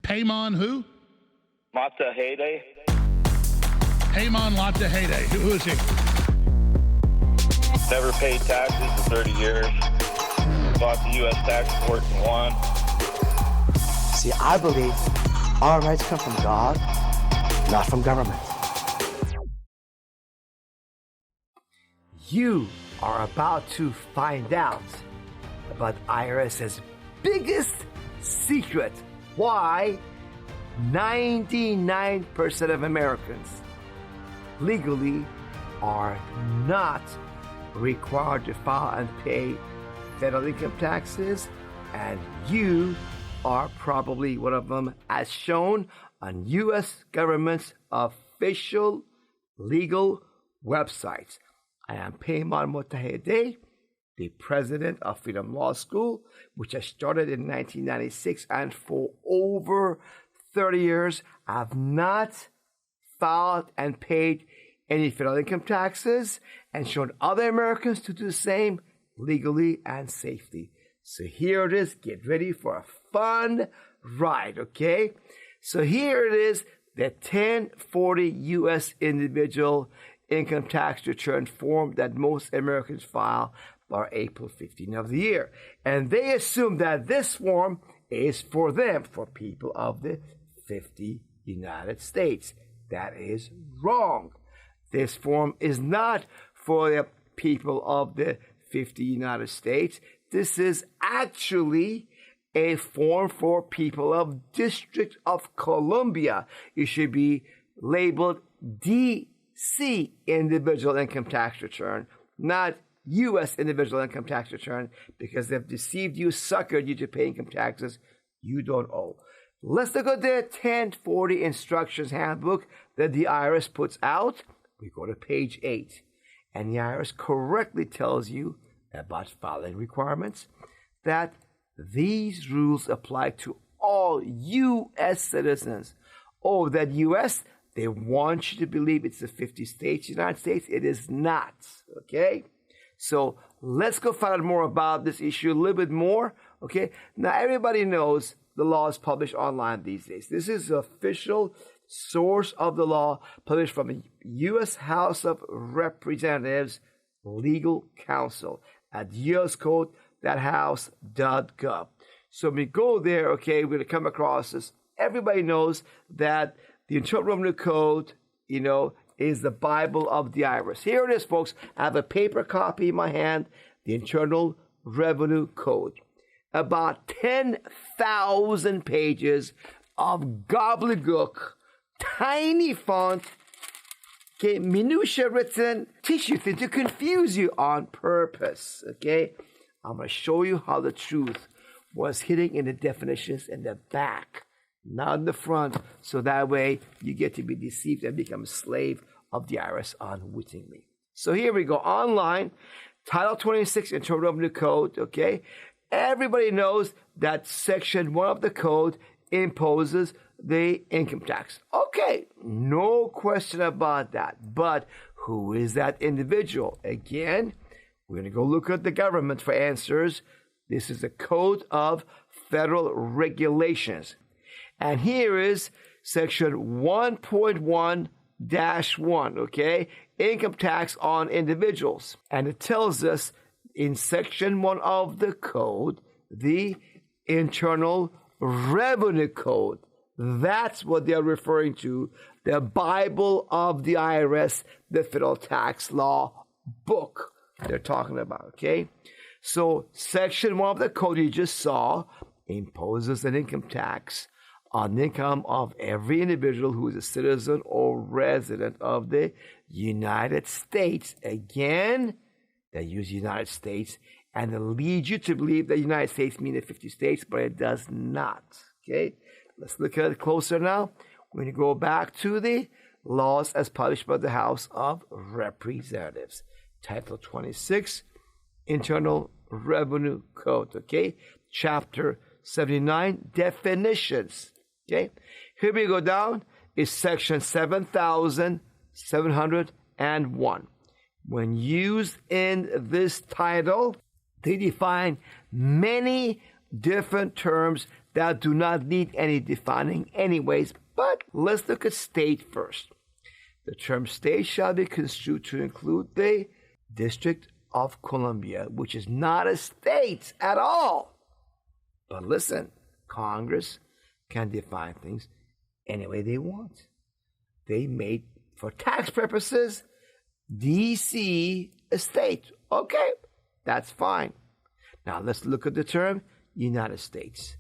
Peymon who? Mottahedeh. Peymon Mottahedeh. Who is he? Never paid taxes in 30 years. Fought the U.S. tax court and won. See, I believe our rights come from God, not from government. You are about to find out about IRS's biggest secret. Why 99% of Americans legally are not required to file and pay federal income taxes, and you are probably one of them, as shown on U.S. government's official legal websites. I am Peymon Mottahedeh, the president of Freedom Law School, which I started in 1996, and for over 30 years, I have not filed and paid any federal income taxes and shown other Americans to do the same legally and safely. So here it is. Get ready for a fun ride, okay? So here it is, the 1040 U.S. individual income tax return form that most Americans file by April 15 of the year. And they assume that this form is for them, for people of the 50 United States. That is wrong. This form is not for the people of the 50 United States. This is actually a form for people of District of Columbia. It should be labeled DC individual income tax return, not U.S. individual income tax return, because they've deceived you, suckered you to pay income taxes you don't owe. Let's look at the 1040 instructions handbook that the IRS puts out. We go to page 8, and the IRS correctly tells you about filing requirements, that these rules apply to all U.S. citizens. Oh, that U.S., they want you to believe it's the 50 states, United States. It is not, okay? So let's go find out more about this issue a little bit more, okay? Now, everybody knows the law is published online these days. This is the official source of the law, published from the U.S. House of Representatives Legal Counsel at uscode.house.gov. So when we go there, okay, we're going to come across this. Everybody knows that the Internal Revenue Code, is the Bible of the IRS. Here it is, folks. I have a paper copy in my hand, the Internal Revenue Code. About 10,000 pages of gobbledygook, tiny font, okay, minutia written, tissue thin to confuse you on purpose, okay? I'm going to show you how the truth was hidden in the definitions in the back, not in the front, so that way you get to be deceived and become a slave of the IRS unwittingly. So here we go, online, Title 26 Internal Revenue Code, okay? Everybody knows that Section 1 of the code imposes the income tax. Okay, no question about that. But who is that individual? Again, we're going to go look at the government for answers. This is the Code of Federal Regulations. And here is Section 1.1-1, okay? Income tax on individuals. And it tells us in Section 1 of the code, the Internal Revenue Code. That's what they're referring to, the Bible of the IRS, the federal tax law book they're talking about, okay? So Section 1 of the code you just saw imposes an income tax on the income of every individual who is a citizen or resident of the United States. Again, they use United States, and they lead you to believe that United States means the 50 states, but it does not, okay? Let's look at it closer now. We're going to go back to the laws as published by the House of Representatives. Title 26, Internal Revenue Code, okay? Chapter 79, Definitions, okay? Here we go down is Section 7,701. When used in this title, they define many different terms that do not need any defining anyways, but let's look at state first. The term state shall be construed to include the District of Columbia, which is not a state at all. But listen, Congress can define things any way they want. They made, for tax purposes, D.C. a state. Okay, that's fine. Now let's look at the term United States.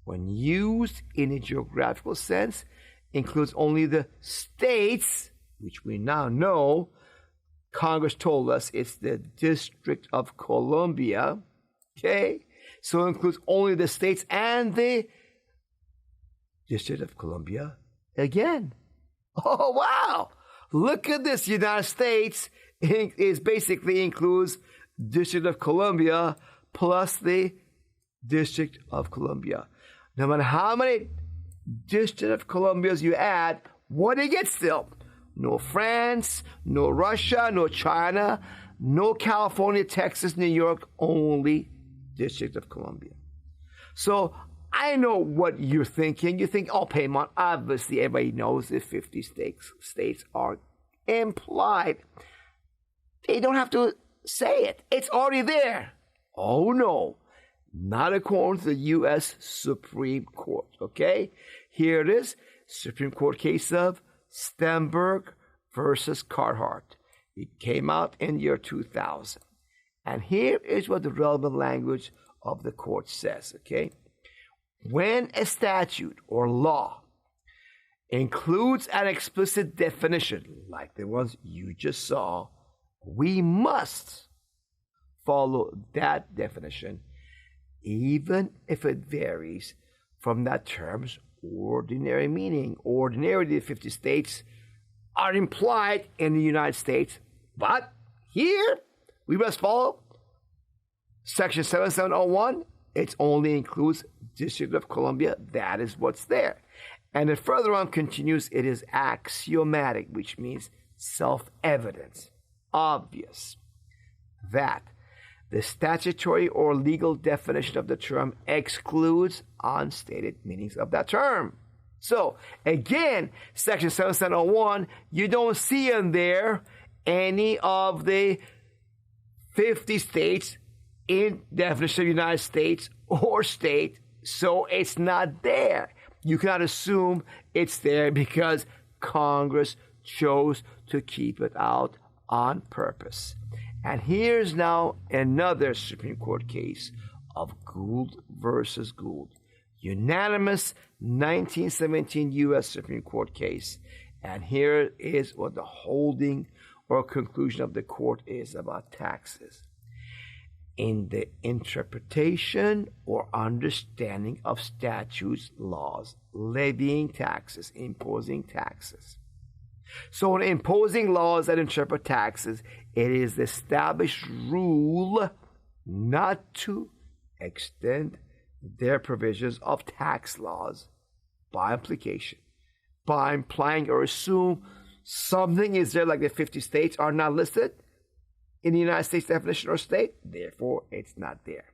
When used in a geographical sense, includes only the states, which we now know. Congress told us it's the District of Columbia. Okay? So it includes only the states and the District of Columbia again. Oh, wow. Look at this. United States is basically includes District of Columbia plus the District of Columbia. No matter how many District of Columbias you add, what do you get still? No France, no Russia, no China, no California, Texas, New York, only District of Columbia. So I know what you're thinking. You think, oh, Peymon, obviously everybody knows the 50 states are implied. They don't have to say it. It's already there. Oh, no. Not according to the U.S. Supreme Court, okay? Here it is, Supreme Court case of Stenberg versus Carhart. It came out in the year 2000. And here is what the relevant language of the court says, okay? When a statute or law includes an explicit definition, like the ones you just saw, we must follow that definition, even if it varies from that term's ordinary meaning. Ordinarily, the 50 states are implied in the United States, but here we must follow Section 7701. It only includes District of Columbia. That is what's there. And then further on continues, it is axiomatic, which means self-evident, obvious, that the statutory or legal definition of the term excludes unstated meanings of that term. So, again, Section 7701, you don't see in there any of the 50 states in definition of United States or state, so it's not there. You cannot assume it's there because Congress chose to keep it out on purpose. And here's now another Supreme Court case of Gould versus Gould. Unanimous 1917 U.S. Supreme Court case. And here is what the holding or conclusion of the court is about taxes. In the interpretation or understanding of statutes, laws, levying taxes, imposing taxes. So in imposing laws that interpret taxes, it is the established rule not to extend their provisions of tax laws by implication, by implying or assume something is there, like the 50 states are not listed in the United States definition or state, therefore it's not there.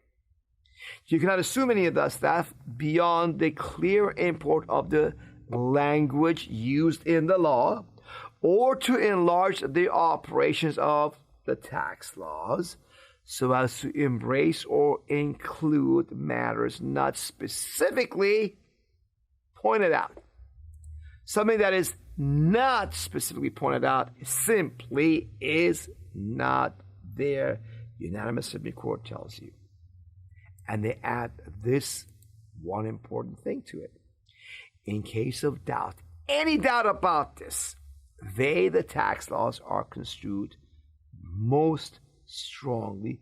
You cannot assume any of that stuff beyond the clear import of the language used in the law, or to enlarge the operations of the tax laws so as to embrace or include matters not specifically pointed out. Something that is not specifically pointed out simply is not there, unanimous Supreme Court tells you. And they add this one important thing to it. In case of doubt, any doubt about this, the tax laws, are construed most strongly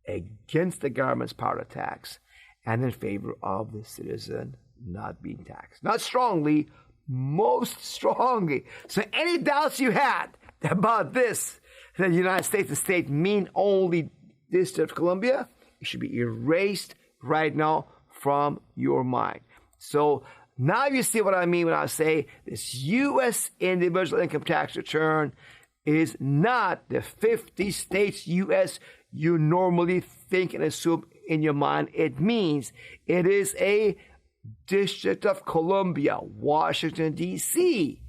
against the government's power to tax and in favor of the citizen not being taxed. Not strongly, most strongly. So any doubts you had about this, that the United States and state mean only District of Columbia, it should be erased right now from your mind. So now you see what I mean when I say this U.S. individual income tax return is not the 50 states U.S. you normally think and assume in your mind. It means it is a District of Columbia, Washington, D.C.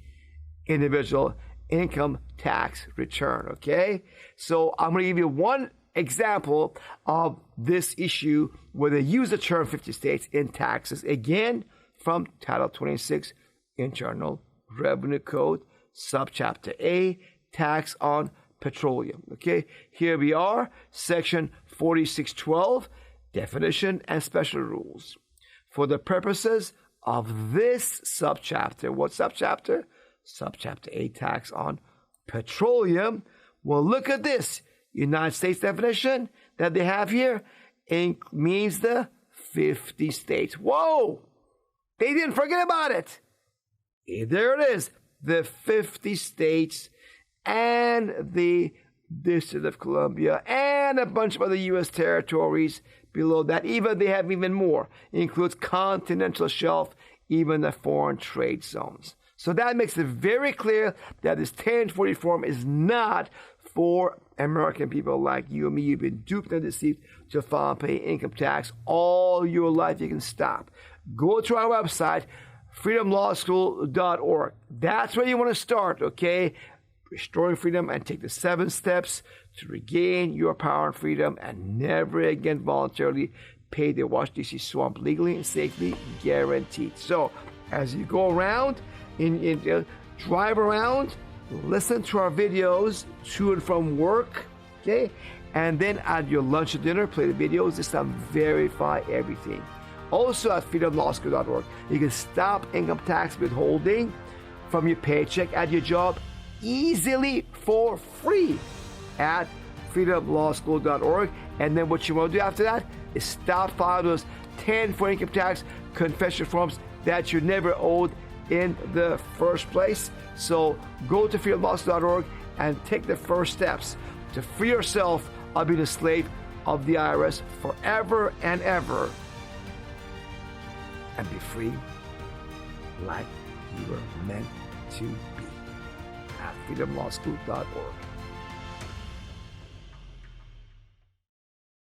individual income tax return, okay? So I'm going to give you one example of this issue where they use the term 50 states in taxes, again, from Title 26 Internal Revenue Code, Subchapter A, Tax on Petroleum, okay? Here we are, Section 4612, Definition and Special Rules. For the purposes of this subchapter, what subchapter? Subchapter A, Tax on Petroleum. Well, look at this. United States definition that they have here means the 50 states. Whoa! They didn't forget about it. There it is. The 50 states and the District of Columbia and a bunch of other U.S. territories below that. Even they have even more. It includes continental shelf, even the foreign trade zones. So that makes it very clear that this 1040 form is not for American people like you and me. You've been duped and deceived to file and pay income tax all your life. You can stop. Go to our website, freedomlawschool.org. That's where you want to start, okay? Restoring freedom and take the 7 steps to regain your power and freedom and never again voluntarily pay the Washington, D.C. swamp legally and safely, guaranteed. So as you go around, drive around, listen to our videos to and from work, okay? And then at your lunch or dinner, play the videos. This time, verify everything. Also at freedomlawschool.org, you can stop income tax withholding from your paycheck at your job easily for free at freedomlawschool.org. And then what you want to do after that is stop filing those 10 for income tax confession forms that you never owed in the first place. So go to freedomlawschool.org and take the first steps to free yourself of being a slave of the IRS forever and ever, and be free like you were meant to be at freedomlawschool.org.